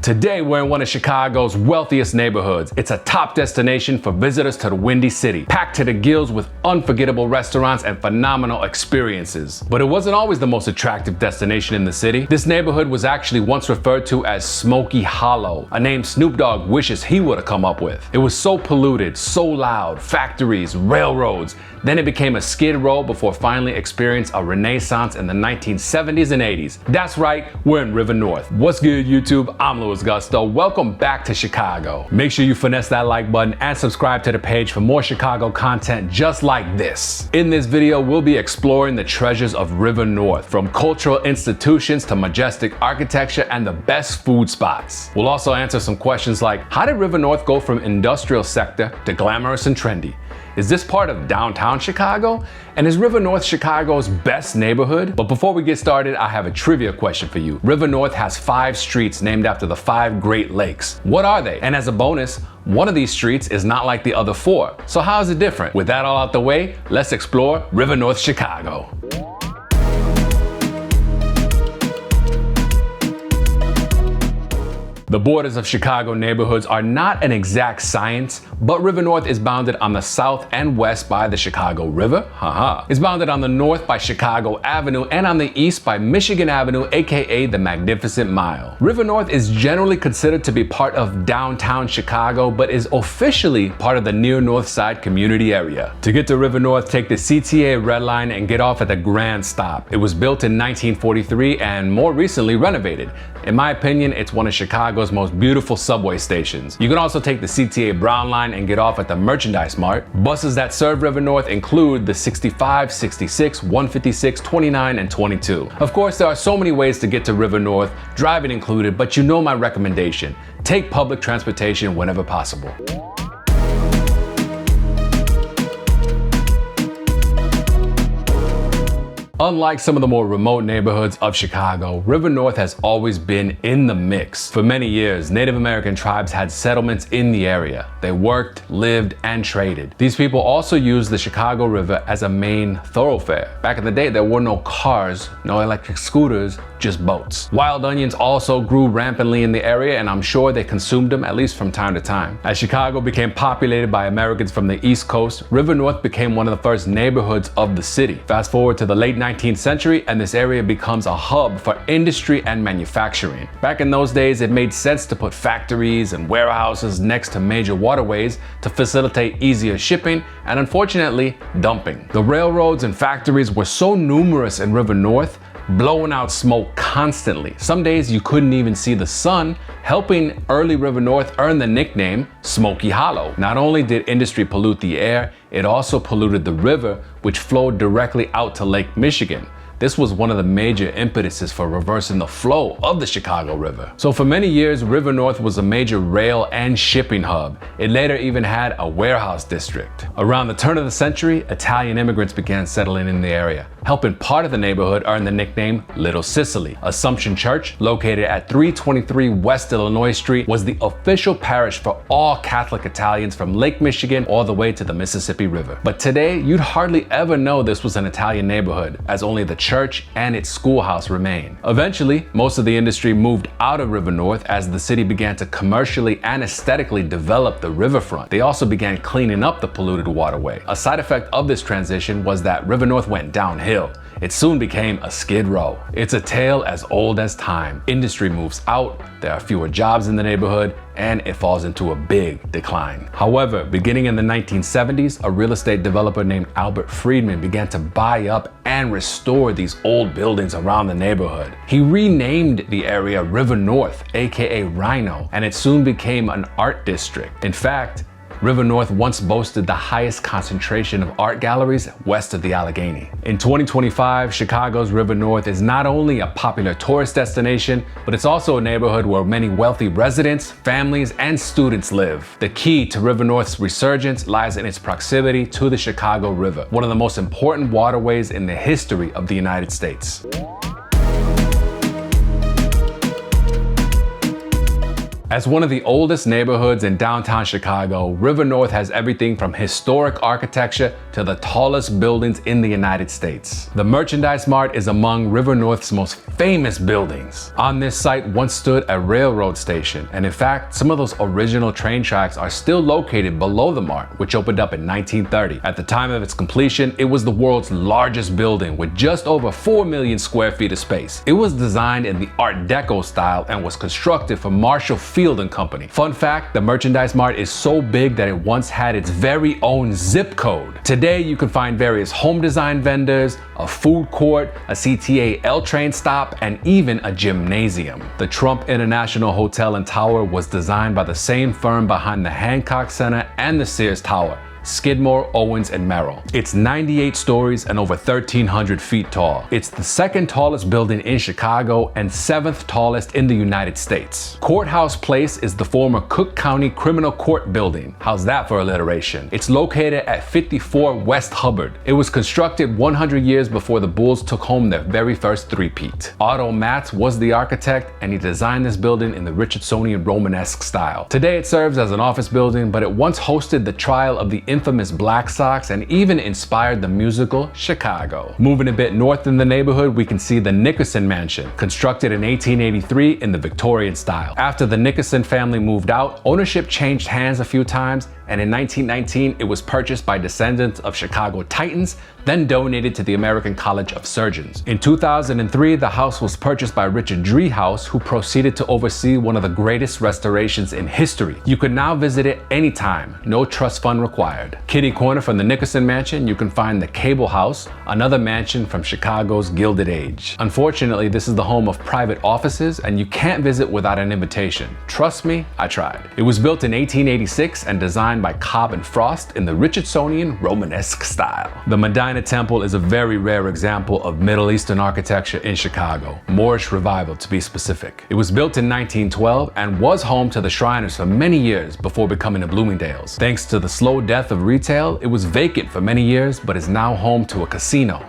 Today we're in one of Chicago's wealthiest neighborhoods. It's a top destination for visitors to the Windy City, packed to the gills with unforgettable restaurants and phenomenal experiences. But it wasn't always the most attractive destination in the city. This neighborhood was actually once referred to as Smoky Hollow, a name Snoop Dogg wishes he would have come up with. It was so polluted, so loud, factories, railroads. Then it became a skid row before finally experienced a renaissance in the 1970s and 80s. That's right, we're in River North. What's good, YouTube? I'm Louis Gusto. Welcome back to Chicago. Make sure you finesse that like button and subscribe to the page for more Chicago content just like this. In this video, we'll be exploring the treasures of River North, from cultural institutions to majestic architecture and the best food spots. We'll also answer some questions like, how did River North go from industrial sector to glamorous and trendy? Is this part of downtown Chicago? And is River North Chicago's best neighborhood? But before we get started, I have a trivia question for you. River North has 5 streets named after the 5 Great Lakes. What are they? And as a bonus, one of these streets is not like the other 4. So how is it different? With that all out the way, let's explore River North Chicago. The borders of Chicago neighborhoods are not an exact science, but River North is bounded on the south and west by the Chicago River. It's bounded on the north by Chicago Avenue and on the east by Michigan Avenue, aka the Magnificent Mile. River North is generally considered to be part of downtown Chicago, but is officially part of the near North Side community area. To get to River North, take the CTA Red Line and get off at the Grand Stop. It was built in 1943 and more recently renovated. In my opinion, it's one of Chicago's most beautiful subway stations. You can also take the CTA Brown Line and get off at the Merchandise Mart. Buses that serve River North include the 65, 66, 156, 29, and 22. Of course, there are so many ways to get to River North, driving included, but you know my recommendation. Take public transportation whenever possible. Unlike some of the more remote neighborhoods of Chicago, River North has always been in the mix. For many years, Native American tribes had settlements in the area. They worked, lived, and traded. These people also used the Chicago River as a main thoroughfare. Back in the day, there were no cars, no electric scooters, just boats. Wild onions also grew rampantly in the area, and I'm sure they consumed them at least from time to time. As Chicago became populated by Americans from the East Coast, River North became one of the first neighborhoods of the city. Fast forward to the late 19th century, and this area becomes a hub for industry and manufacturing. Back in those days, it made sense to put factories and warehouses next to major waterways to facilitate easier shipping and, unfortunately, dumping. The railroads and factories were so numerous in River North, blowing out smoke constantly. Some days you couldn't even see the sun, helping early River North earn the nickname Smoky Hollow. Not only did industry pollute the air, it also polluted the river, which flowed directly out to Lake Michigan. This was one of the major impetuses for reversing the flow of the Chicago River. So for many years, River North was a major rail and shipping hub. It later even had a warehouse district. Around the turn of the century, Italian immigrants began settling in the area, helping part of the neighborhood earn the nickname Little Sicily. Assumption Church, located at 323 West Illinois Street, was the official parish for all Catholic Italians from Lake Michigan all the way to the Mississippi River. But today, you'd hardly ever know this was an Italian neighborhood, as only the church and its schoolhouse remain. Eventually, most of the industry moved out of River North as the city began to commercially and aesthetically develop the riverfront. They also began cleaning up the polluted waterway. A side effect of this transition was that River North went downhill. It soon became a skid row. It's a tale as old as time. Industry moves out, there are fewer jobs in the neighborhood, and it falls into a big decline. However, beginning in the 1970s, a real estate developer named Albert Friedman began to buy up and restore these old buildings around the neighborhood. He renamed the area River North, aka Rhino, and it soon became an art district. In fact, River North once boasted the highest concentration of art galleries west of the Allegheny. In 2025, Chicago's River North is not only a popular tourist destination, but it's also a neighborhood where many wealthy residents, families, and students live. The key to River North's resurgence lies in its proximity to the Chicago River, one of the most important waterways in the history of the United States. As one of the oldest neighborhoods in downtown Chicago, River North has everything from historic architecture to the tallest buildings in the United States. The Merchandise Mart is among River North's most famous buildings. On this site once stood a railroad station, and in fact, some of those original train tracks are still located below the Mart, which opened up in 1930. At the time of its completion, it was the world's largest building with just over 4 million square feet of space. It was designed in the Art Deco style and was constructed for Marshall Field & Company. Fun fact, the Merchandise Mart is so big that it once had its very own zip code. Today, you can find various home design vendors, a food court, a CTA L train stop, and even a gymnasium. The Trump International Hotel and Tower was designed by the same firm behind the Hancock Center and the Sears Tower, Skidmore, Owens & Merrill. It's 98 stories and over 1,300 feet tall. It's the second tallest building in Chicago and 7th tallest in the United States. Courthouse Place is the former Cook County Criminal Court building. How's that for alliteration? It's located at 54 West Hubbard. It was constructed 100 years before the Bulls took home their very first three-peat. Otto Matz was the architect, and he designed this building in the Richardsonian Romanesque style. Today it serves as an office building, but it once hosted the trial of the infamous Black Sox and even inspired the musical Chicago. Moving a bit north in the neighborhood, we can see the Nickerson Mansion, constructed in 1883 in the Victorian style. After the Nickerson family moved out, ownership changed hands a few times, and in 1919 it was purchased by descendants of Chicago Titans, then donated to the American College of Surgeons. In 2003, the house was purchased by Richard Driehaus, who proceeded to oversee one of the greatest restorations in history. You can now visit it anytime, no trust fund required. Kitty corner from the Nickerson Mansion, you can find the Cable House, another mansion from Chicago's Gilded Age. Unfortunately, this is the home of private offices, and you can't visit without an invitation. Trust me, I tried. It was built in 1886 and designed by Cobb and Frost in the Richardsonian Romanesque style. The Medina Temple is a very rare example of Middle Eastern architecture in Chicago, Moorish revival to be specific. It was built in 1912 and was home to the Shriners for many years before becoming a Bloomingdale's. Thanks to the slow death of retail, it was vacant for many years but is now home to a casino.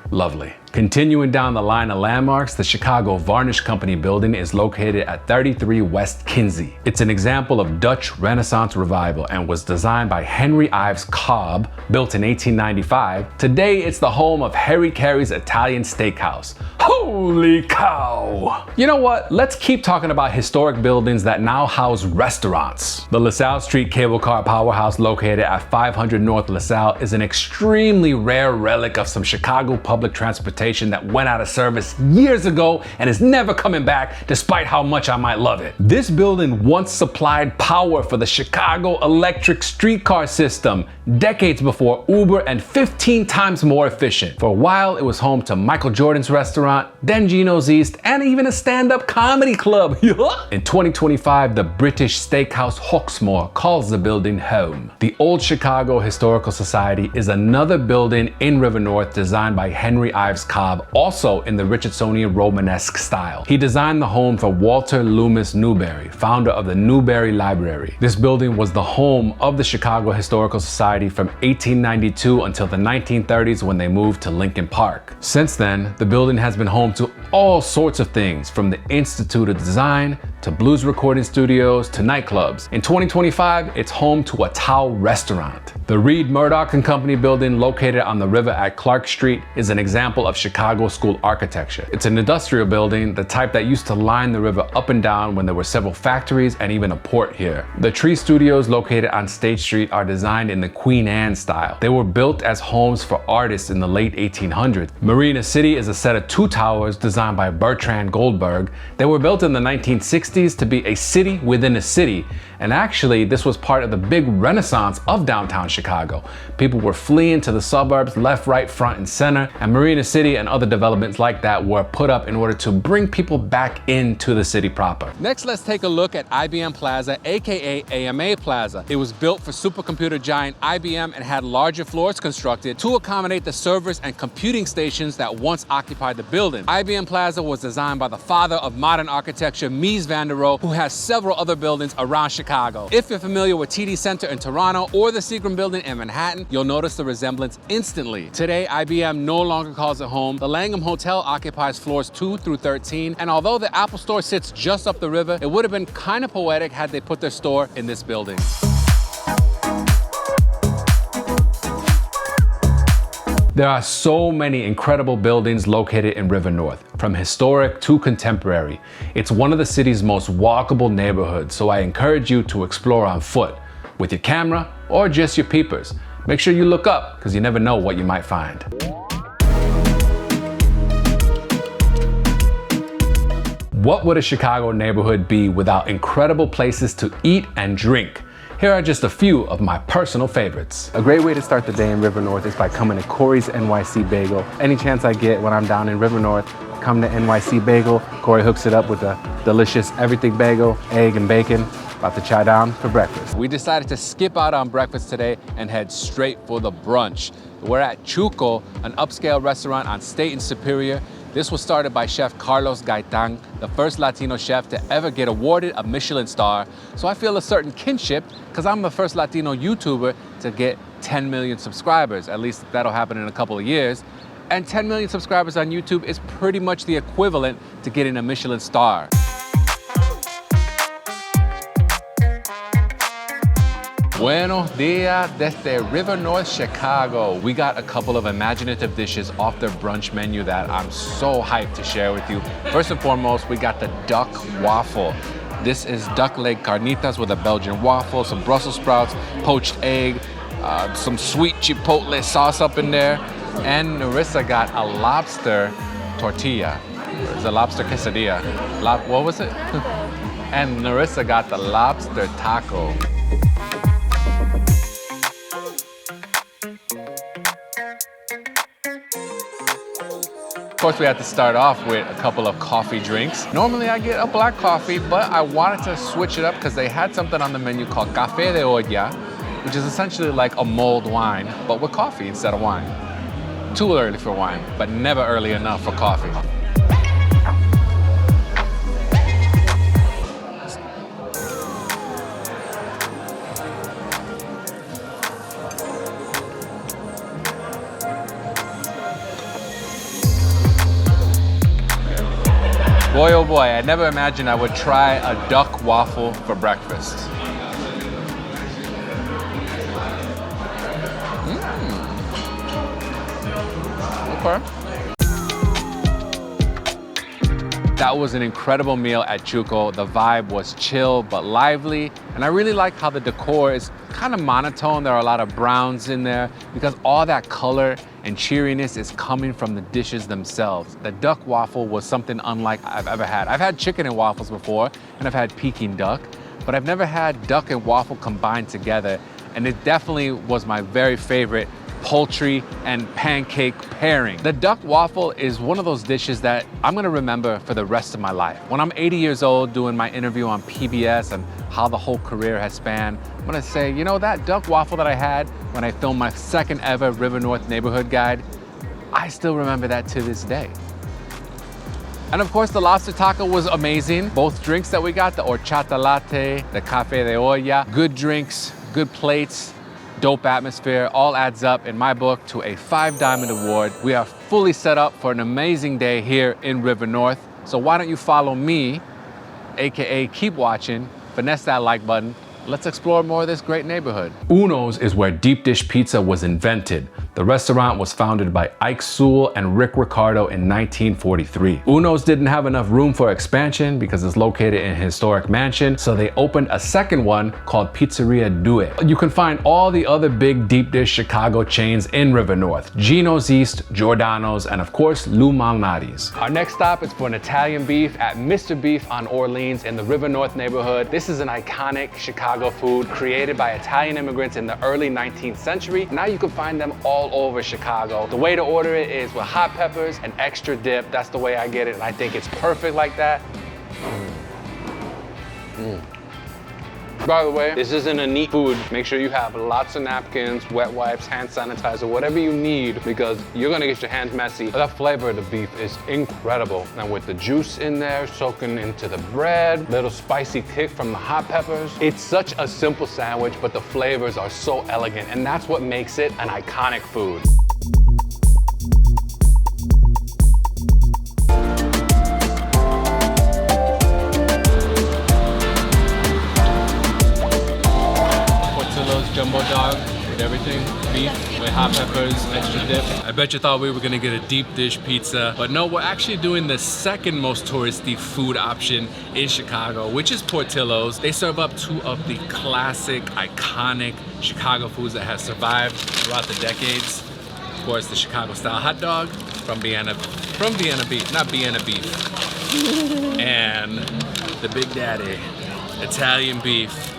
Lovely. Continuing down the line of landmarks, the Chicago Varnish Company building is located at 33 West Kinsey. It's an example of Dutch Renaissance revival and was designed by Henry Ives Cobb, built in 1895. Today, it's the home of Harry Carey's Italian Steakhouse. Holy cow! You know what? Let's keep talking about historic buildings that now house restaurants. The LaSalle Street Cable Car Powerhouse, located at 500 North LaSalle, is an extremely rare relic of some Chicago public transportation that went out of service years ago and is never coming back, despite how much I might love it. This building once supplied power for the Chicago electric streetcar system, decades before Uber, and 15 times more efficient. For a while, it was home to Michael Jordan's restaurant, then Gino's East, and even a stand-up comedy club. In 2025, the British steakhouse Hawksmoor calls the building home. The Old Chicago Historical Society is another building in River North designed by Henry Ives Cobb, also in the Richardsonian Romanesque style. He designed the home for Walter Loomis Newberry, founder of the Newberry Library. This building was the home of the Chicago Historical Society from 1892 until the 1930s when they moved to Lincoln Park. Since then, the building has been home to all sorts of things, from the Institute of Design to blues recording studios to nightclubs. In 2025, it's home to a Tao restaurant. The Reed Murdoch and Company building, located on the river at Clark Street, is an example of Chicago school architecture. It's an industrial building, the type that used to line the river up and down when there were several factories and even a port here. The Tree Studios, located on State Street, are designed in the Queen Anne style. They were built as homes for artists in the late 1800s. Marina City is a set of 2 towers designed by Bertrand Goldberg. They were built in the 1960s to be a city within a city, and actually this was part of the big renaissance of downtown Chicago. People were fleeing to the suburbs left, right, front, and center, and Marina City and other developments like that were put up in order to bring people back into the city proper. Next, let's take a look at IBM Plaza, aka AMA Plaza. It was built for supercomputer giant IBM and had larger floors constructed to accommodate the servers and computing stations that once occupied the building. IBM Plaza was designed by the father of modern architecture, Mies van Alexander Row, who has several other buildings around Chicago. If you're familiar with TD Center in Toronto or the Seagram building in Manhattan, you'll notice the resemblance instantly. Today, IBM no longer calls it home. The Langham Hotel occupies floors 2 through 13, and although the Apple Store sits just up the river, it would have been kind of poetic had they put their store in this building. There are so many incredible buildings located in River North, from historic to contemporary. It's one of the city's most walkable neighborhoods, so I encourage you to explore on foot, with your camera or just your peepers. Make sure you look up, because you never know what you might find. What would a Chicago neighborhood be without incredible places to eat and drink? Here are just a few of my personal favorites. A great way to start the day in River North is by coming to Corey's NYC Bagel. Any chance I get when I'm down in River North, come to NYC Bagel. Corey hooks it up with a delicious everything bagel, egg and bacon. About to chai down for breakfast. We decided to skip out on breakfast today and head straight for the brunch. We're at Chuco, an upscale restaurant on State and Superior. This was started by Chef Carlos Gaitan, the first Latino chef to ever get awarded a Michelin star. So I feel a certain kinship because I'm the first Latino YouTuber to get 10 million subscribers. At least that'll happen in a couple of years. And 10 million subscribers on YouTube is pretty much the equivalent to getting a Michelin star. Buenos dias desde River North, Chicago. We got a couple of imaginative dishes off their brunch menu that I'm so hyped to share with you. First and foremost, we got the duck waffle. This is duck leg carnitas with a Belgian waffle, some Brussels sprouts, poached egg, some sweet chipotle sauce up in there, and Narissa got a lobster tortilla. It's a lobster quesadilla. What was it? And Narissa got the lobster taco. Of course, we had to start off with a couple of coffee drinks. Normally I get a black coffee, but I wanted to switch it up because they had something on the menu called café de olla, which is essentially like a mulled wine, but with coffee instead of wine. Too early for wine, but never early enough for coffee. Boy, oh boy, I never imagined I would try a duck waffle for breakfast. Okay. That was an incredible meal at Chuco. The vibe was chill but lively, and I really like how the decor is kind of monotone. There are a lot of browns in there because all that color and cheeriness is coming from the dishes themselves. The duck waffle was something unlike I've ever had. I've had chicken and waffles before, and I've had Peking duck, but I've never had duck and waffle combined together, and it definitely was my very favorite poultry and pancake pairing. The duck waffle is one of those dishes that I'm gonna remember for the rest of my life. When I'm 80 years old doing my interview on PBS and how the whole career has spanned, I'm gonna say, you know, that duck waffle that I had when I filmed my second ever River North neighborhood guide, I still remember that to this day. And of course, the lobster taco was amazing. Both drinks that we got, the horchata latte, the café de olla, good drinks, good plates, dope atmosphere, all adds up in my book to a 5 Diamond Award. We are fully set up for an amazing day here in River North. So why don't you follow me, AKA keep watching, finesse that like button. Let's explore more of this great neighborhood. Uno's is where deep dish pizza was invented. The restaurant was founded by Ike Sewell and Rick Ricardo in 1943. Uno's didn't have enough room for expansion because it's located in a historic mansion, so they opened a second one called Pizzeria Due. You can find all the other big deep dish Chicago chains in River North: Gino's East, Giordano's, and of course, Lou Malnati's. Our next stop is for an Italian beef at Mr. Beef on Orleans in the River North neighborhood. This is an iconic Chicago food created by Italian immigrants in the early 19th century. Now you can find them all over Chicago. The way to order it is with hot peppers and extra dip. That's the way I get it, and I think it's perfect like that. By the way, this isn't a neat food. Make sure you have lots of napkins, wet wipes, hand sanitizer, whatever you need, because you're gonna get your hands messy. The flavor of the beef is incredible. And with the juice in there, soaking into the bread, little spicy kick from the hot peppers. It's such a simple sandwich, but the flavors are so elegant, and that's what makes it an iconic food. Jumbo dog with everything, beef with hot peppers, extra dip. I bet you thought we were gonna get a deep dish pizza, but no, we're actually doing the second most touristy food option in Chicago, which is Portillo's. They serve up two of the classic, iconic Chicago foods that have survived throughout the decades. Of course, the Chicago style hot dog from Vienna beef, not Vienna beef. And the Big Daddy, Italian beef,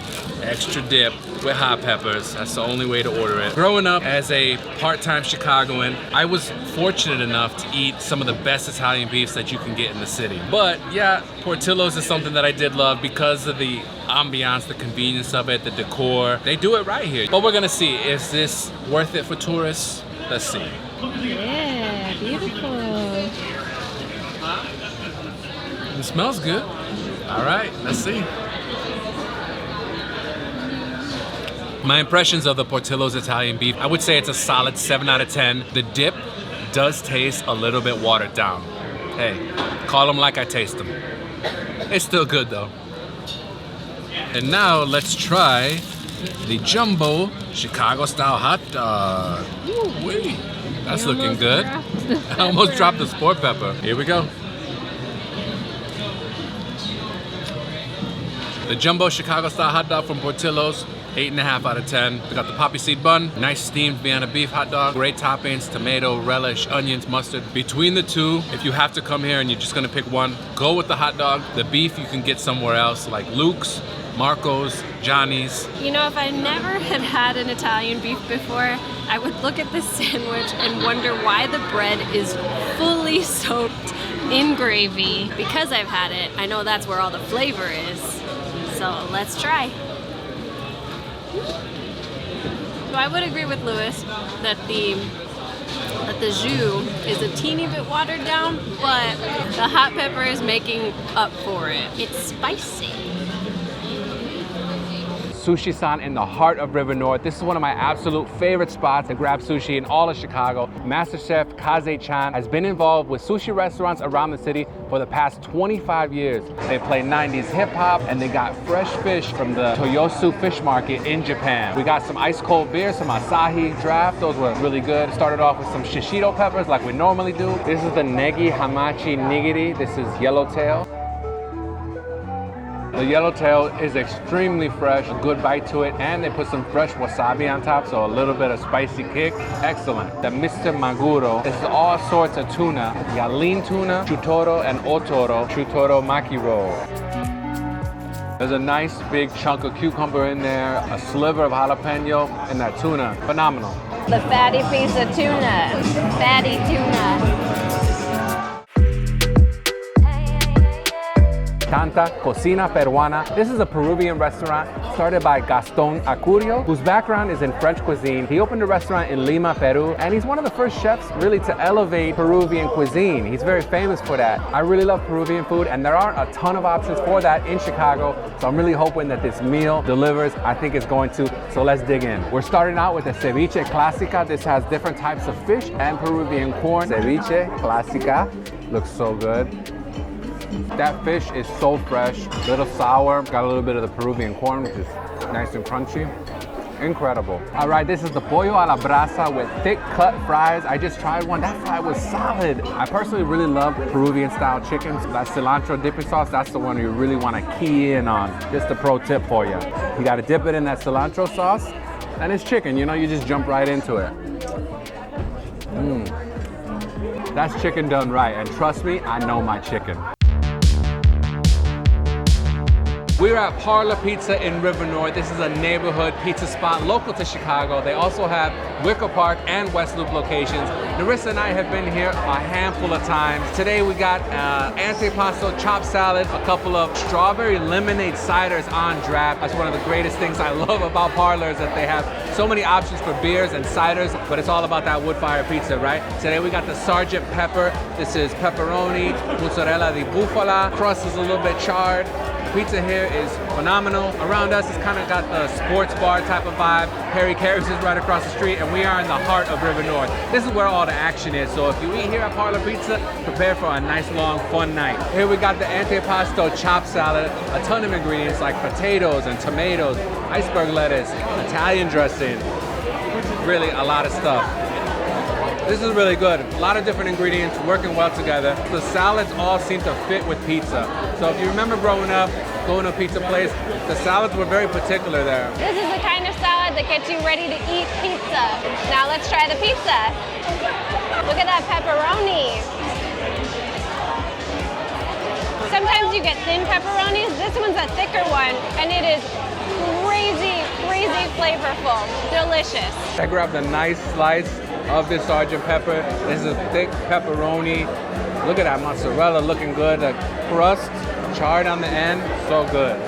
extra dip with hot peppers. That's the only way to order it. Growing up as a part-time Chicagoan, I was fortunate enough to eat some of the best Italian beefs that you can get in the city. But yeah, Portillo's is something that I did love because of the ambiance, the convenience of it, the decor. They do it right here. But we're gonna see, is this worth it for tourists? Let's see. Yeah, beautiful. It smells good. All right, let's see. My impressions of the Portillo's Italian beef, I would say it's a solid 7 out of 10. The dip does taste a little bit watered down. Hey, call them like I taste them. It's still good though. And now let's try the jumbo Chicago style hot dog. Woo-wee. That's looking good. I almost dropped the sport pepper. Here we go. The jumbo Chicago style hot dog from Portillo's, 8.5 out of 10. We got the poppy seed bun, nice steamed Vienna beef hot dog, great toppings, tomato, relish, onions, mustard. Between the two, if you have to come here and you're just gonna pick one, go with the hot dog. The beef you can get somewhere else, like Luke's, Marco's, Johnny's. You know, if I never had an Italian beef before, I would look at this sandwich and wonder why the bread is fully soaked in gravy. Because I've had it, I know that's where all the flavor is. So let's try. So I would agree with Lewis that the jus is a teeny bit watered down, but the hot pepper is making up for it. It's spicy. Sushi-san in the heart of River North. This is one of my absolute favorite spots to grab sushi in all of Chicago. Master Chef Kaze-chan has been involved with sushi restaurants around the city for the past 25 years. They play 90s hip hop and they got fresh fish from the Toyosu fish market in Japan. We got some ice cold beer, some Asahi draft. Those were really good. Started off with some shishito peppers like we normally do. This is the Negi Hamachi Nigiri. This is yellowtail. The yellowtail is extremely fresh, a good bite to it, and they put some fresh wasabi on top, so a little bit of spicy kick. Excellent. The Mr. Maguro, this is all sorts of tuna. Yaleen tuna, chutoro, and otoro, chutoro maki roll. There's a nice big chunk of cucumber in there, a sliver of jalapeno, and that tuna. Phenomenal. The fatty piece of tuna. Fatty tuna. Tanta Cocina Peruana. This is a Peruvian restaurant started by Gaston Acurio, whose background is in French cuisine. He opened a restaurant in Lima, Peru, and he's one of the first chefs really to elevate Peruvian cuisine. He's very famous for that. I really love Peruvian food, and there aren't a ton of options for that in Chicago, so I'm really hoping that this meal delivers. I think it's going to, so let's dig in. We're starting out with the ceviche clásica. This has different types of fish and Peruvian corn. Ceviche clásica. Looks so good. That fish is so fresh, a little sour, got a little bit of the Peruvian corn, which is nice and crunchy. Incredible. All right, this is the pollo a la brasa with thick cut fries. I just tried one, that fry was solid. I personally really love Peruvian style chickens. That cilantro dipping sauce, that's the one you really want to key in on. Just a pro tip for you. You got to dip it in that cilantro sauce, and it's chicken, you know, you just jump right into it. That's chicken done right, and trust me, I know my chicken. We're at Parlor Pizza in River North. This is a neighborhood pizza spot local to Chicago. They also have Wicker Park and West Loop locations. Narissa and I have been here a handful of times. Today we got antipasto chopped salad, a couple of strawberry lemonade ciders on draft. That's one of the greatest things I love about Parlor is that they have so many options for beers and ciders, but it's all about that wood fire pizza, right? Today we got the Sergeant Pepper. This is pepperoni, mozzarella di bufala. Crust is a little bit charred. Pizza here is phenomenal. Around us, it's kind of got the sports bar type of vibe. Harry Carey's is right across the street, and we are in the heart of River North. This is where all the action is. So if you eat here at Parlor Pizza, prepare for a nice, long, fun night. Here we got the antipasto chopped salad, a ton of ingredients like potatoes and tomatoes, iceberg lettuce, Italian dressing, really a lot of stuff. This is really good. A lot of different ingredients working well together. The salads all seem to fit with pizza. So if you remember growing up, going to a pizza place, the salads were very particular there. This is the kind of salad that gets you ready to eat pizza. Now let's try the pizza. Look at that pepperoni. Sometimes you get thin pepperonis. This one's a thicker one, and it is crazy, crazy flavorful. Delicious. I grabbed a nice slice of this Sergeant Pepper. This is a thick pepperoni. Look at that mozzarella looking good. The crust charred on the end, so good.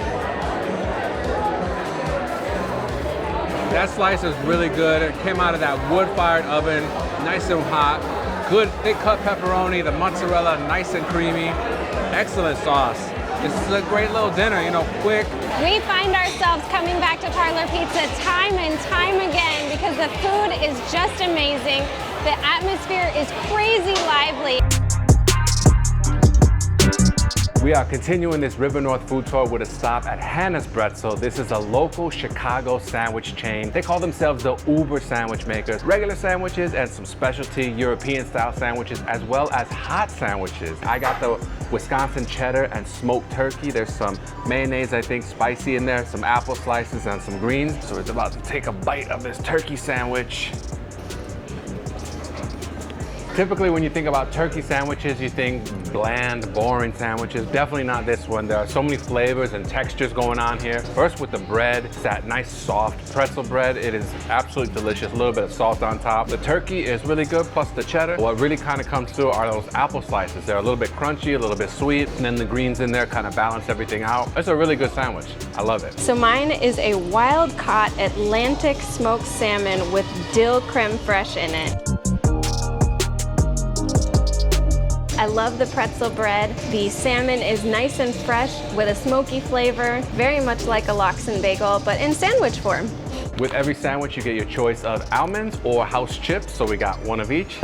That slice is really good. It came out of that wood-fired oven, nice and hot. Good thick cut pepperoni, the mozzarella nice and creamy. Excellent sauce. This is a great little dinner, you know, quick. We find ourselves coming back to Parlor Pizza time and time again because the food is just amazing. The atmosphere is crazy lively. We are continuing this River North food tour with a stop at Hannah's Pretzel. This is a local Chicago sandwich chain. They call themselves the Uber sandwich makers. Regular sandwiches and some specialty European style sandwiches, as well as hot sandwiches. I got the Wisconsin cheddar and smoked turkey. There's some mayonnaise, I think, spicy in there, some apple slices and some greens. So it's about to take a bite of this turkey sandwich. Typically, when you think about turkey sandwiches, you think bland, boring sandwiches. Definitely not this one. There are so many flavors and textures going on here. First with the bread, it's that nice soft pretzel bread. It is absolutely delicious, a little bit of salt on top. The turkey is really good, plus the cheddar. What really kind of comes through are those apple slices. They're a little bit crunchy, a little bit sweet, and then the greens in there kind of balance everything out. It's a really good sandwich. I love it. So mine is a wild-caught Atlantic smoked salmon with dill creme fraiche in it. I love the pretzel bread. The salmon is nice and fresh with a smoky flavor, very much like a lox and bagel, but in sandwich form. With every sandwich, you get your choice of almonds or house chips, so we got one of each.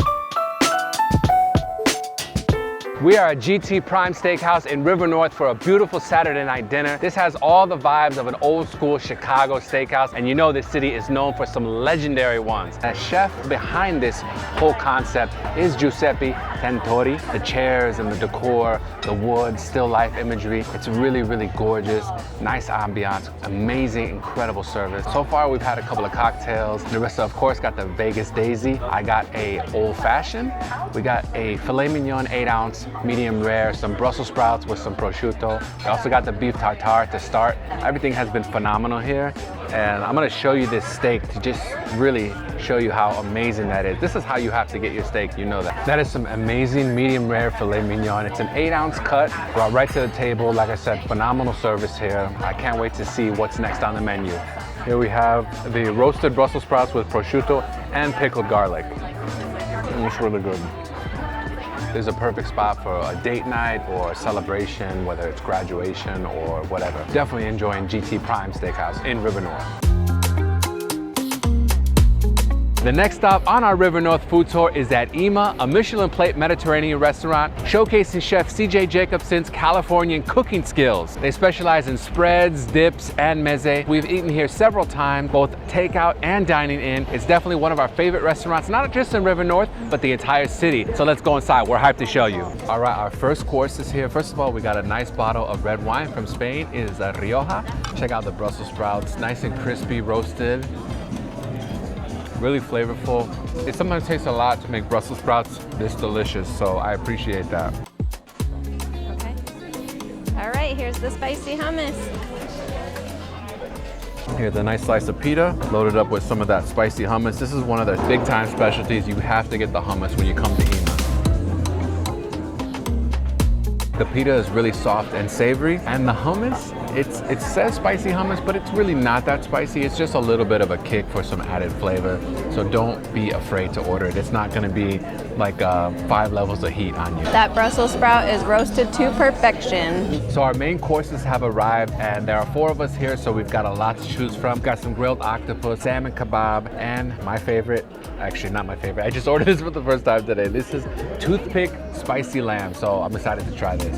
We are at GT Prime Steakhouse in River North for a beautiful Saturday night dinner. This has all the vibes of an old school Chicago steakhouse, and you know this city is known for some legendary ones. The chef behind this whole concept is Giuseppe Tentori. The chairs and the decor, the wood, still life imagery, it's really, really gorgeous. Nice ambiance, amazing, incredible service. So far, we've had a couple of cocktails. Narissa, of course, got the Vegas Daisy. I got a old fashioned. We got a filet mignon 8-ounce, medium rare, some Brussels sprouts with some prosciutto. I also got the beef tartare to start. Everything has been phenomenal here. And I'm gonna show you this steak to just really show you how amazing that is. This is how you have to get your steak, you know that. That is some amazing medium rare filet mignon. It's an 8-ounce cut, brought right to the table. Like I said, phenomenal service here. I can't wait to see what's next on the menu. Here we have the roasted Brussels sprouts with prosciutto and pickled garlic. It's really good. This is a perfect spot for a date night or a celebration, whether it's graduation or whatever. Definitely enjoying GT Prime Steakhouse in River North. The next stop on our River North food tour is at Ima, a Michelin plate Mediterranean restaurant showcasing chef CJ Jacobson's Californian cooking skills. They specialize in spreads, dips, and meze. We've eaten here several times, both takeout and dining in. It's definitely one of our favorite restaurants, not just in River North, but the entire city. So let's go inside. We're hyped to show you. All right, our first course is here. First of all, we got a nice bottle of red wine from Spain. It is a Rioja. Check out the Brussels sprouts, nice and crispy, roasted. Really flavorful. It sometimes takes a lot to make Brussels sprouts this delicious, so I appreciate that. Okay. All right, here's the spicy hummus. Here's a nice slice of pita, loaded up with some of that spicy hummus. This is one of their big time specialties. You have to get the hummus when you come to Ema. The pita is really soft and savory, and the hummus, it says spicy hummus, but it's really not that spicy. It's just a little bit of a kick for some added flavor. So don't be afraid to order it. It's not gonna be like 5 levels of heat on you. That Brussels sprout is roasted to perfection. So our main courses have arrived, and there are 4 of us here, so we've got a lot to choose from. Got some grilled octopus, salmon kebab, and my favorite, actually not my favorite, I just ordered this for the first time today. This is toothpick spicy lamb, so I'm excited to try this.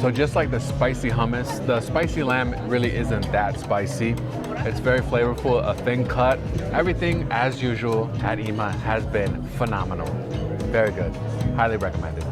So just like the spicy hummus, the spicy lamb really isn't that spicy. It's very flavorful, a thin cut. Everything, as usual, at Ema has been phenomenal. Very good. Highly recommended.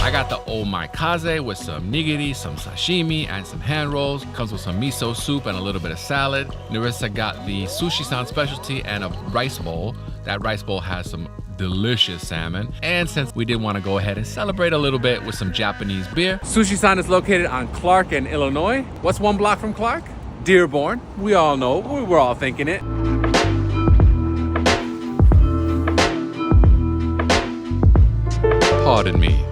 I got the omakase with some nigiri, some sashimi, and some hand rolls. Comes with some miso soup and a little bit of salad. Narissa got the sushi-san specialty and a rice bowl. That rice bowl has some delicious salmon. And since we did want to go ahead and celebrate a little bit with some Japanese beer. Sushi-san is located on Clark in Illinois. What's 1 block from Clark? Dearborn. We all know, we're all thinking it. Pardon me.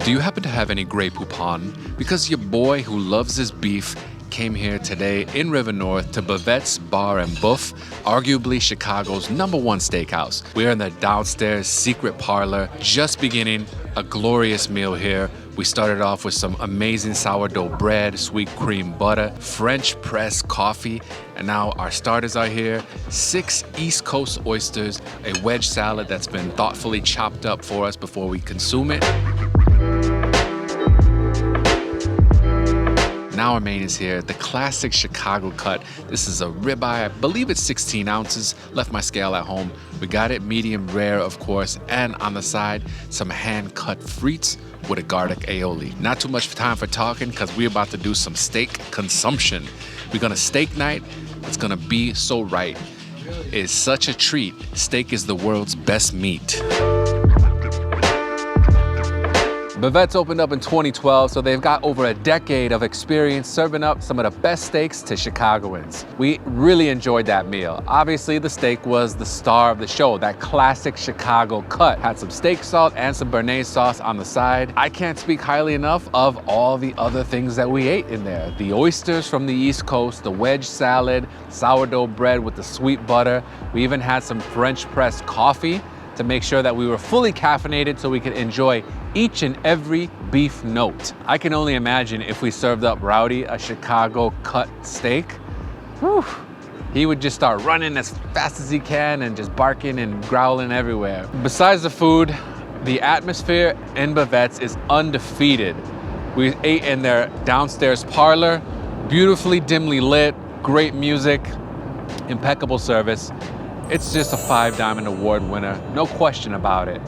Do you happen to have any Grey Poupon? Because your boy who loves his beef came here today in River North to Bavette's Bar and Bouffe, arguably Chicago's #1 steakhouse. We're in the downstairs secret parlor, just beginning a glorious meal here. We started off with some amazing sourdough bread, sweet cream butter, French press coffee, and now our starters are here. 6 East Coast oysters, a wedge salad that's been thoughtfully chopped up for us before we consume it. Now our main is here, the classic Chicago cut. This is a ribeye, I believe it's 16 ounces. Left my scale at home. We got it medium rare, of course, and on the side, some hand-cut frites with a garlic aioli. Not too much time for talking because we're about to do some steak consumption. We're gonna steak night. It's gonna be so right. It's such a treat. Steak is the world's best meat. Bavette's opened up in 2012, so they've got over a decade of experience serving up some of the best steaks to Chicagoans. We really enjoyed that meal. Obviously, the steak was the star of the show, that classic Chicago cut. Had some steak salt and some béarnaise sauce on the side. I can't speak highly enough of all the other things that we ate in there. The oysters from the East Coast, the wedge salad, sourdough bread with the sweet butter. We even had some French press coffee to make sure that we were fully caffeinated so we could enjoy each and every beef note. I can only imagine if we served up Rowdy a Chicago cut steak. Whew. He would just start running as fast as he can and just barking and growling everywhere. Besides the food, the atmosphere in Bavette's is undefeated. We ate in their downstairs parlor, beautifully dimly lit, great music, impeccable service. It's just a 5 Diamond Award winner, no question about it.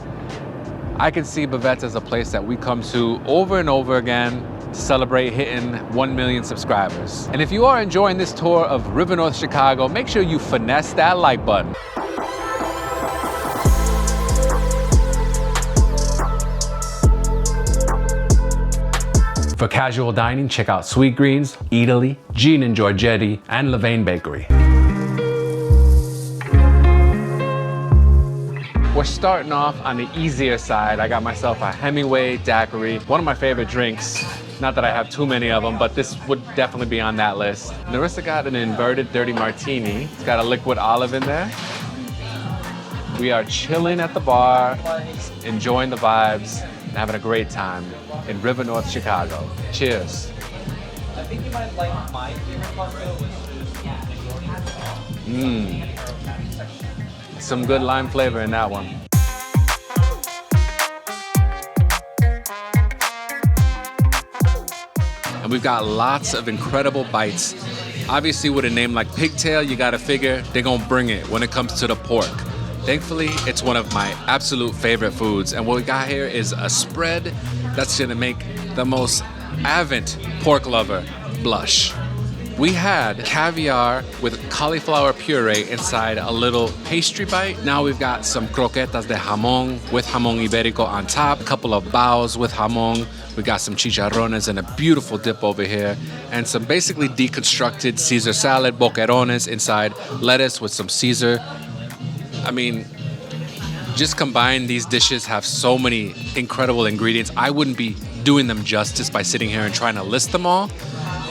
I can see Bavette's as a place that we come to over and over again to celebrate hitting 1 million subscribers. And if you are enjoying this tour of River North Chicago, make sure you finesse that like button. For casual dining, check out Sweet Greens, Italy, Jean and Giorgetti, and Levain Bakery. We're starting off on the easier side. I got myself a Hemingway daiquiri, one of my favorite drinks. Not that I have too many of them, but this would definitely be on that list. Narissa got an inverted dirty martini. It's got a liquid olive in there. We are chilling at the bar, enjoying the vibes, and having a great time in River North, Chicago. Cheers. I think you might like my favorite part though, which is Some good lime flavor in that one. And we've got lots of incredible bites. Obviously with a name like Pigtail, you gotta figure they're gonna bring it when it comes to the pork. Thankfully, it's one of my absolute favorite foods. And what we got here is a spread that's gonna make the most avid pork lover blush. We had caviar with cauliflower puree inside a little pastry bite. Now we've got some croquetas de jamón with jamón ibérico on top, a couple of baos with jamón. We got some chicharrones and a beautiful dip over here, and some basically deconstructed Caesar salad, boquerones inside, lettuce with some Caesar. I mean, just combine these dishes have so many incredible ingredients. I wouldn't be doing them justice by sitting here and trying to list them all.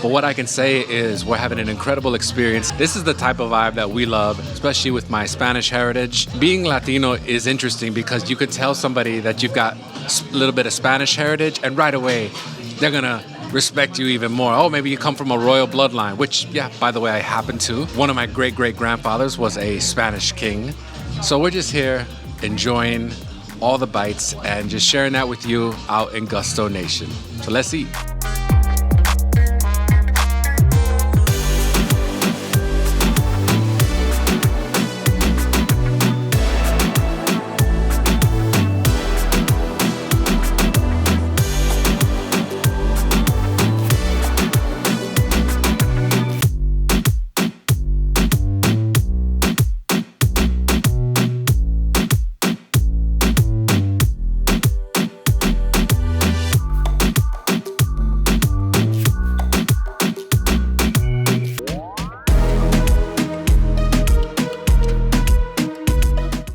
But what I can say is we're having an incredible experience. This is the type of vibe that we love, especially with my Spanish heritage. Being Latino is interesting because you could tell somebody that you've got a little bit of Spanish heritage, and right away, they're gonna respect you even more. Oh, maybe you come from a royal bloodline, which, yeah, by the way, I happen to. One of my great-great-grandfathers was a Spanish king. So we're just here enjoying all the bites and just sharing that with you out in Gusto Nation. So let's eat.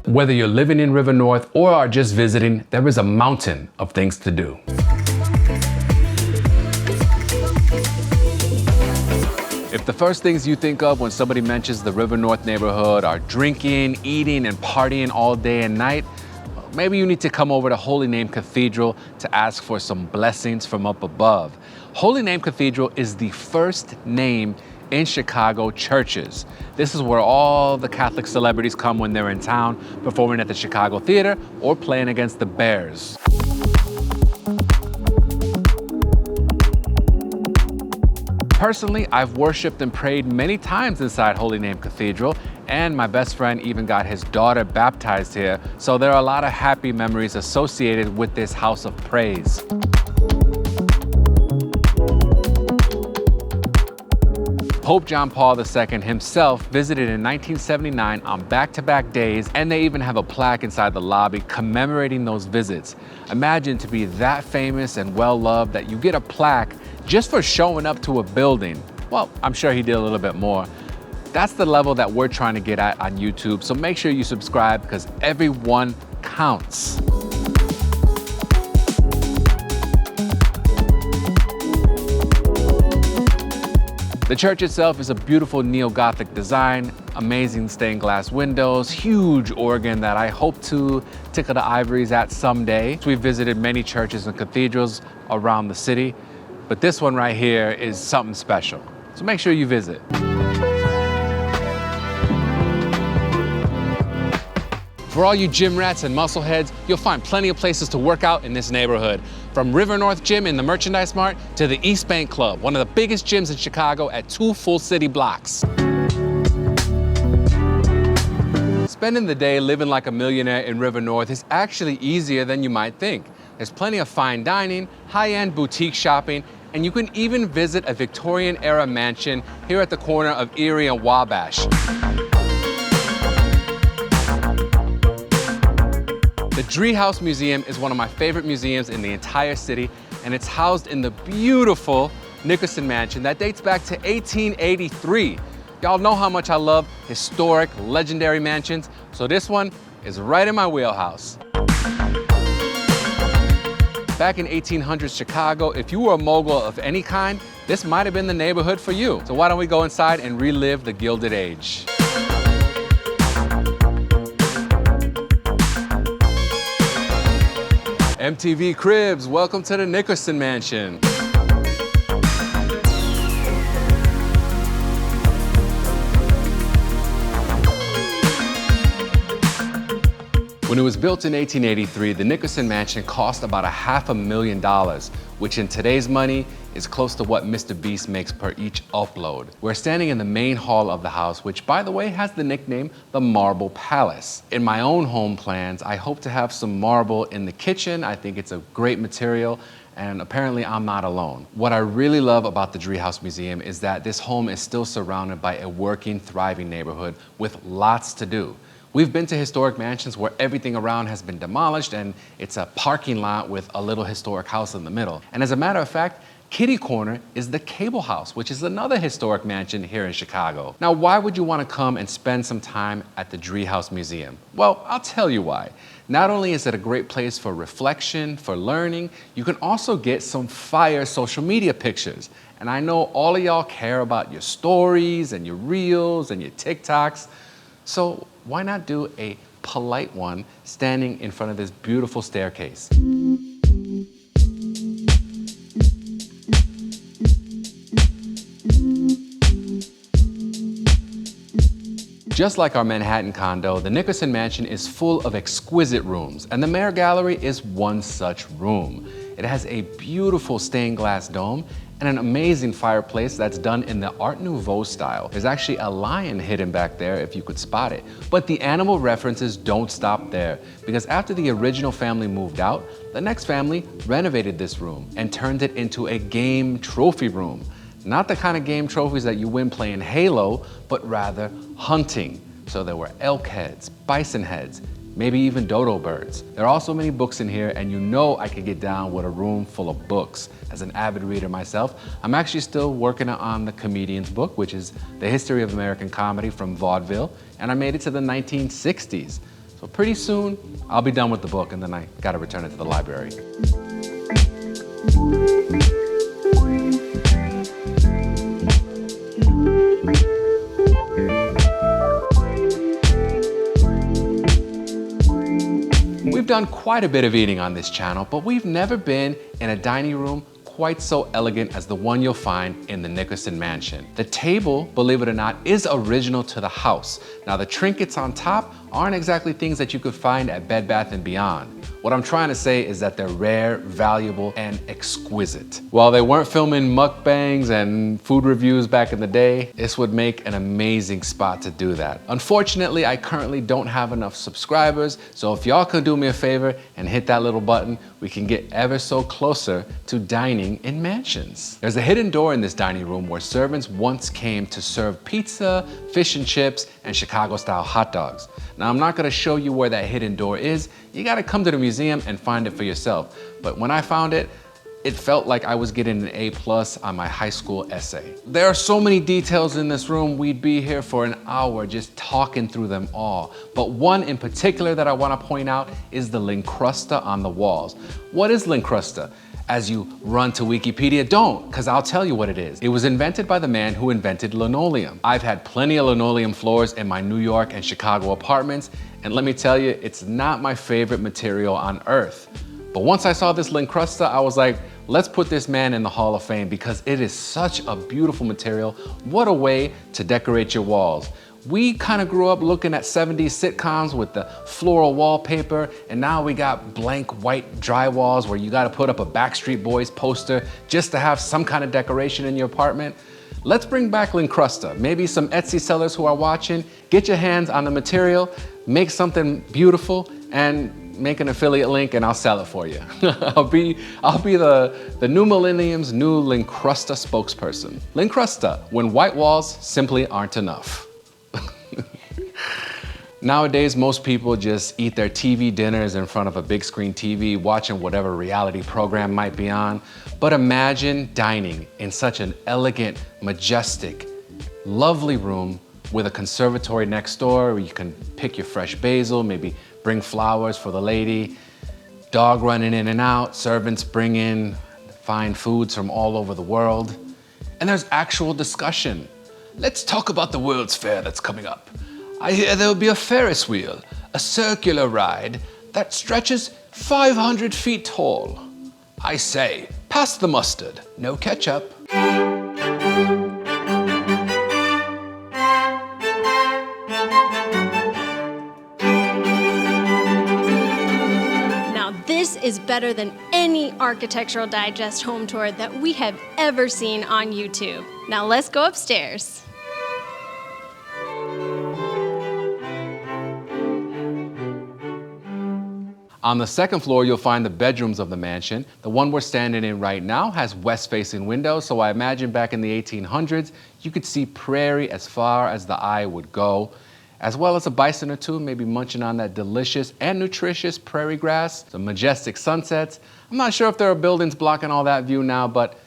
Whether you're living in River North or are just visiting, there is a mountain of things to do. If the first things you think of when somebody mentions the River North neighborhood are drinking, eating, and partying all day and night, maybe you need to come over to Holy Name Cathedral to ask for some blessings from up above. Holy Name Cathedral is the first name in Chicago churches. This is where all the Catholic celebrities come when they're in town, performing at the Chicago Theater or playing against the Bears. Personally, I've worshiped and prayed many times inside Holy Name Cathedral, and my best friend even got his daughter baptized here, so there are a lot of happy memories associated with this house of praise. Pope John Paul II himself visited in 1979 on back-to-back days, and they even have a plaque inside the lobby commemorating those visits. Imagine to be that famous and well-loved that you get a plaque just for showing up to a building. Well, I'm sure he did a little bit more. That's the level that we're trying to get at on YouTube, so make sure you subscribe because everyone counts. The church itself is a beautiful neo-Gothic design, amazing stained glass windows, huge organ that I hope to tickle the ivories at someday. We've visited many churches and cathedrals around the city, but this one right here is something special. So make sure you visit. For all you gym rats and muscle heads, you'll find plenty of places to work out in this neighborhood. From River North Gym in the Merchandise Mart to the East Bank Club, one of the biggest gyms in Chicago at 2 full city blocks. Spending the day living like a millionaire in River North is actually easier than you might think. There's plenty of fine dining, high-end boutique shopping, and you can even visit a Victorian-era mansion here at the corner of Erie and Wabash. The Driehaus Museum is one of my favorite museums in the entire city, and it's housed in the beautiful Nickerson Mansion that dates back to 1883. Y'all know how much I love historic, legendary mansions, so this one is right in my wheelhouse. Back in 1800s Chicago, if you were a mogul of any kind, this might have been the neighborhood for you. So why don't we go inside and relive the Gilded Age? MTV Cribs, welcome to the Nickerson Mansion. When it was built in 1883, the Nickerson Mansion cost about $500,000, which in today's money is close to what Mr. Beast makes per each upload. We're standing in the main hall of the house, which by the way has the nickname the Marble Palace. In my own home plans, I hope to have some marble in the kitchen. I think it's a great material, and apparently I'm not alone. What I really love about the Driehaus Museum is that this home is still surrounded by a working, thriving neighborhood with lots to do. We've been to historic mansions where everything around has been demolished and it's a parking lot with a little historic house in the middle. And as a matter of fact, Kitty Corner is the Cable House, which is another historic mansion here in Chicago. Now, why would you want to come and spend some time at the Driehaus Museum? Well, I'll tell you why. Not only is it a great place for reflection, for learning, you can also get some fire social media pictures. And I know all of y'all care about your stories and your reels and your TikToks. So why not do a polite one standing in front of this beautiful staircase? Just like our Manhattan condo, the Nickerson Mansion is full of exquisite rooms, and the Mayor Gallery is one such room. It has a beautiful stained glass dome and an amazing fireplace that's done in the Art Nouveau style. There's actually a lion hidden back there if you could spot it. But the animal references don't stop there, because after the original family moved out, the next family renovated this room and turned it into a game trophy room. Not the kind of game trophies that you win playing Halo, but rather hunting. So there were elk heads, bison heads, maybe even dodo birds. There are also many books in here, and you know I could get down with a room full of books. As an avid reader myself, I'm actually still working on the Comedian's book, which is the history of American comedy from vaudeville, and I made it to the 1960s. So pretty soon, I'll be done with the book, and then I gotta return it to the library. We've done quite a bit of eating on this channel, but we've never been in a dining room quite so elegant as the one you'll find in the Nickerson Mansion. The table, believe it or not, is original to the house. Now the trinkets on top aren't exactly things that you could find at Bed Bath & Beyond. What I'm trying to say is that they're rare, valuable, and exquisite. While they weren't filming mukbangs and food reviews back in the day, this would make an amazing spot to do that. Unfortunately, I currently don't have enough subscribers, so if y'all could do me a favor and hit that little button, we can get ever so closer to dining in mansions. There's a hidden door in this dining room where servants once came to serve pizza, fish and chips, and Chicago-style hot dogs. Now, I'm not gonna show you where that hidden door is. You gotta come to the museum and find it for yourself. But when I found it, it felt like I was getting an A+ on my high school essay. There are so many details in this room, we'd be here for an hour just talking through them all. But one in particular that I wanna point out is the lincrusta on the walls. What is lincrusta? As you run to Wikipedia, don't, because I'll tell you what it is. It was invented by the man who invented linoleum. I've had plenty of linoleum floors in my New York and Chicago apartments, and let me tell you, it's not my favorite material on earth. But once I saw this lincrusta, I was like, let's put this man in the Hall of Fame because it is such a beautiful material. What a way to decorate your walls. We kind of grew up looking at 70s sitcoms with the floral wallpaper, and now we got blank white drywalls where you gotta put up a Backstreet Boys poster just to have some kind of decoration in your apartment. Let's bring back lincrusta. Maybe some Etsy sellers who are watching, get your hands on the material, make something beautiful, and make an affiliate link and I'll sell it for you. I'll be the new millennium's new lincrusta spokesperson. Lincrusta, when white walls simply aren't enough. Nowadays, most people just eat their TV dinners in front of a big screen TV, watching whatever reality program might be on. But imagine dining in such an elegant, majestic, lovely room with a conservatory next door where you can pick your fresh basil, maybe bring flowers for the lady, dog running in and out, servants bring in fine foods from all over the world. And there's actual discussion. Let's talk about the World's Fair that's coming up. I hear there'll be a Ferris wheel, a circular ride that stretches 500 feet tall. I say, pass the mustard, no ketchup. This is better than any Architectural Digest home tour that we have ever seen on YouTube. Now let's go upstairs. On the second floor, you'll find the bedrooms of the mansion. The one we're standing in right now has west-facing windows, so I imagine back in the 1800s, you could see prairie as far as the eye would go, as well as a bison or two, maybe munching on that delicious and nutritious prairie grass, some majestic sunsets. I'm not sure if there are buildings blocking all that view now, but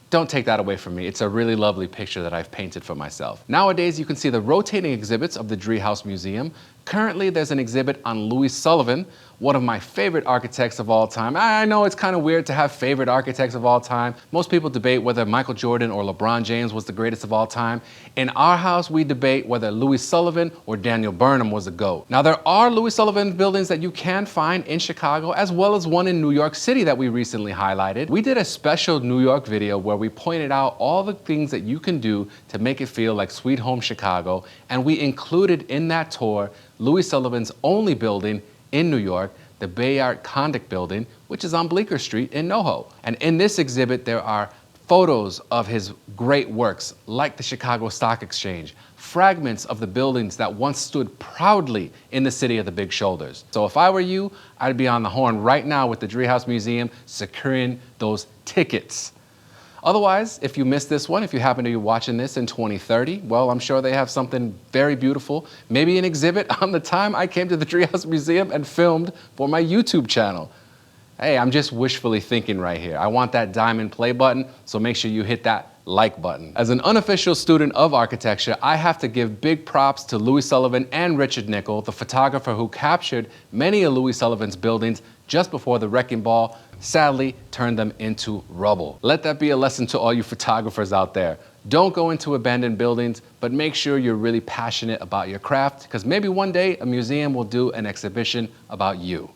don't take that away from me. It's a really lovely picture that I've painted for myself. Nowadays, you can see the rotating exhibits of the Driehaus Museum. Currently, there's an exhibit on Louis Sullivan, one of my favorite architects of all time. I know it's kind of weird to have favorite architects of all time. Most people debate whether Michael Jordan or LeBron James was the greatest of all time. In our house, we debate whether Louis Sullivan or Daniel Burnham was the GOAT. Now, there are Louis Sullivan buildings that you can find in Chicago, as well as one in New York City that we recently highlighted. We did a special New York video where we pointed out all the things that you can do to make it feel like Sweet Home Chicago, and we included in that tour Louis Sullivan's only building in New York, the Bayard Condic Building, which is on Bleecker Street in NoHo. And in this exhibit, there are photos of his great works, like the Chicago Stock Exchange, fragments of the buildings that once stood proudly in the city of the big shoulders. So if I were you, I'd be on the horn right now with the Driehaus Museum, securing those tickets. Otherwise, if you missed this one, if you happen to be watching this in 2030, well, I'm sure they have something very beautiful, maybe an exhibit on the time I came to the Driehaus Museum and filmed for my YouTube channel. Hey, I'm just wishfully thinking right here. I want that diamond play button, so make sure you hit that like button. As an unofficial student of architecture, I have to give big props to Louis Sullivan and Richard Nickel, the photographer who captured many of Louis Sullivan's buildings just before the wrecking ball sadly turned them into rubble. Let that be a lesson to all you photographers out there. Don't go into abandoned buildings, but make sure you're really passionate about your craft, because maybe one day a museum will do an exhibition about you.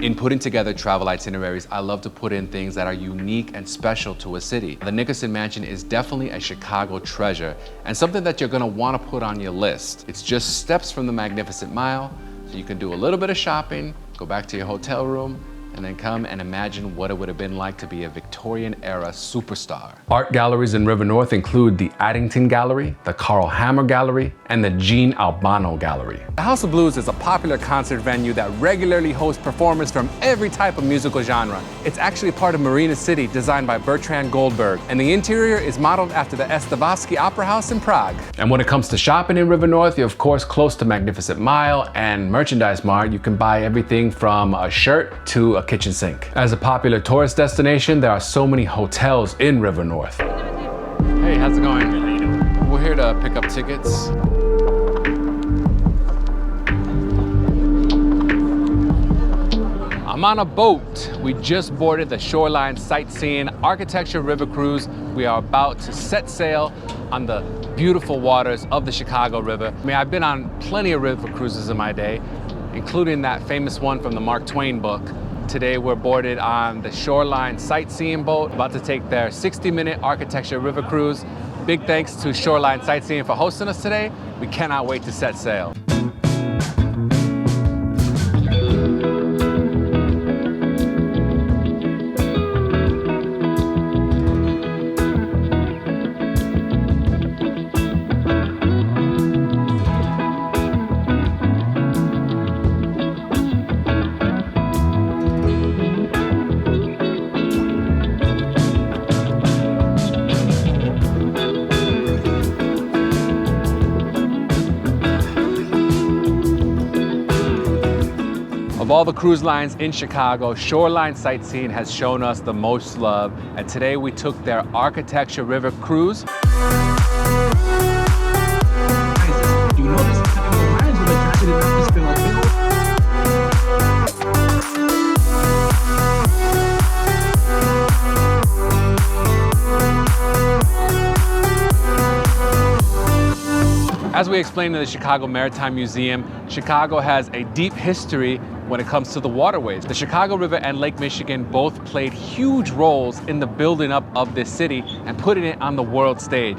In putting together travel itineraries, I love to put in things that are unique and special to a city. The Nickerson Mansion is definitely a Chicago treasure and something that you're gonna wanna put on your list. It's just steps from the Magnificent Mile, so you can do a little bit of shopping, go back to your hotel room, and then come and imagine what it would have been like to be a Victorian-era superstar. Art galleries in River North include the Addington Gallery, the Carl Hammer Gallery, and the Gene Albano Gallery. The House of Blues is a popular concert venue that regularly hosts performers from every type of musical genre. It's actually part of Marina City, designed by Bertrand Goldberg, and the interior is modeled after the Stavovsky Opera House in Prague. And when it comes to shopping in River North, you're of course close to Magnificent Mile and Merchandise Mart. You can buy everything from a shirt to a kitchen sink. As a popular tourist destination, there are so many hotels in River North. Hey, how's it going? We're here to pick up tickets. I'm on a boat. We just boarded the Shoreline Sightseeing Architecture River Cruise. We are about to set sail on the beautiful waters of the Chicago River. I mean, I've been on plenty of river cruises in my day, including that famous one from the Mark Twain book. Today we're boarded on the Shoreline Sightseeing boat, about to take their 60-minute Architecture River Cruise. Big thanks to Shoreline Sightseeing for hosting us today. We cannot wait to set sail. Of all the cruise lines in Chicago, Shoreline Sightseeing has shown us the most love, and today we took their Architecture River Cruise. Do you know this is coming from mine? So like, actually, not this As we explained in the Chicago Maritime Museum, Chicago has a deep history when it comes to the waterways. The Chicago River and Lake Michigan both played huge roles in the building up of this city and putting it on the world stage.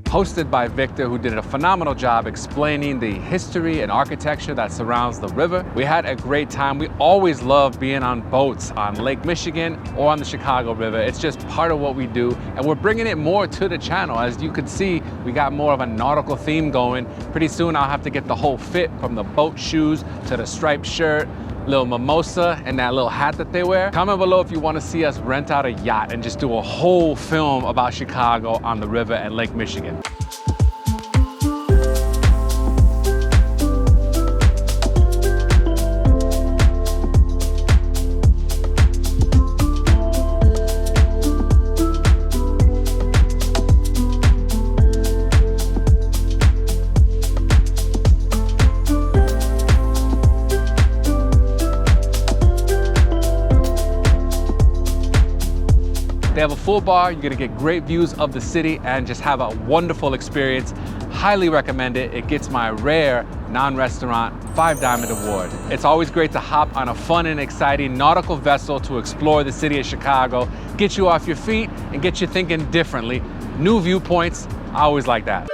hosted by Victor, who did a phenomenal job explaining the history and architecture that surrounds the river. We had a great time. We always love being on boats on Lake Michigan or on the Chicago River. It's just part of what we do, and we're bringing it more to the channel. As you can see, we got more of a nautical theme going. Pretty soon I'll have to get the whole fit, from the boat shoes to the striped shirt, little mimosa, and that little hat that they wear. Comment below if you want to see us rent out a yacht and just do a whole film about Chicago on the river and Lake Michigan. They have a full bar. You're gonna get great views of the city and just have a wonderful experience. Highly recommend it. It gets my rare non-restaurant 5 Diamond Award. It's always great to hop on a fun and exciting nautical vessel to explore the city of Chicago, get you off your feet and get you thinking differently. New viewpoints, I always like that.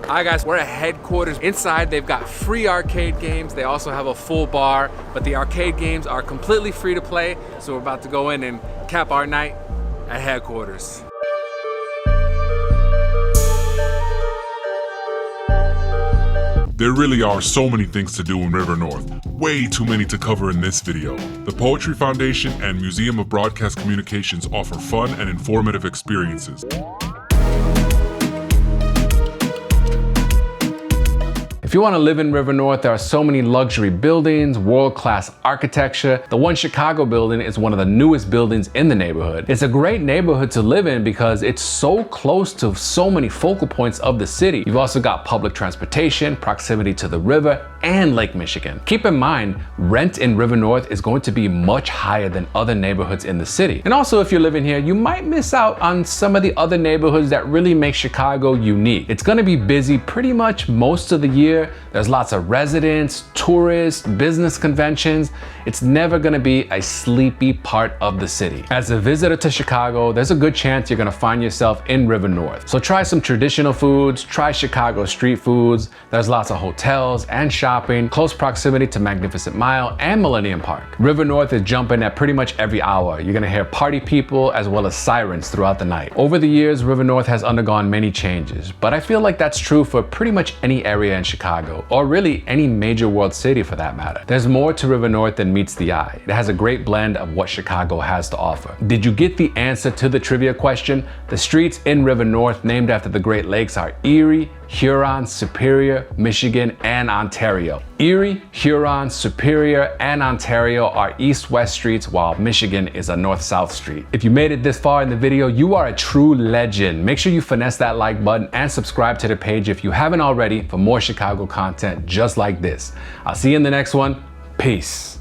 All right guys, we're at headquarters. Inside they've got free arcade games. They also have a full bar, but the arcade games are completely free to play. So we're about to go in and cap our night at headquarters. There really are so many things to do in River North, way too many to cover in this video. The Poetry Foundation and Museum of Broadcast Communications offer fun and informative experiences. If you want to live in River North, there are so many luxury buildings, world-class architecture. The One Chicago building is one of the newest buildings in the neighborhood. It's a great neighborhood to live in because it's so close to so many focal points of the city. You've also got public transportation, proximity to the river, and Lake Michigan. Keep in mind, rent in River North is going to be much higher than other neighborhoods in the city. And also, if you're living here, you might miss out on some of the other neighborhoods that really make Chicago unique. It's going to be busy pretty much most of the year. There's lots of residents, tourists, business conventions. It's never gonna be a sleepy part of the city. As a visitor to Chicago, there's a good chance you're gonna find yourself in River North. So try some traditional foods, try Chicago street foods. There's lots of hotels and shopping, close proximity to Magnificent Mile and Millennium Park. River North is jumping at pretty much every hour. You're gonna hear party people as well as sirens throughout the night. Over the years, River North has undergone many changes, but I feel like that's true for pretty much any area in Chicago, or really any major world city for that matter. There's more to River North than meets the eye. It has a great blend of what Chicago has to offer. Did you get the answer to the trivia question? The streets in River North named after the Great Lakes are Erie, Huron, Superior, Michigan, and Ontario. Erie, Huron, Superior, and Ontario are east-west streets, while Michigan is a north-south street. If you made it this far in the video, you are a true legend. Make sure you finesse that like button and subscribe to the page if you haven't already for more Chicago content just like this. I'll see you in the next one. Peace.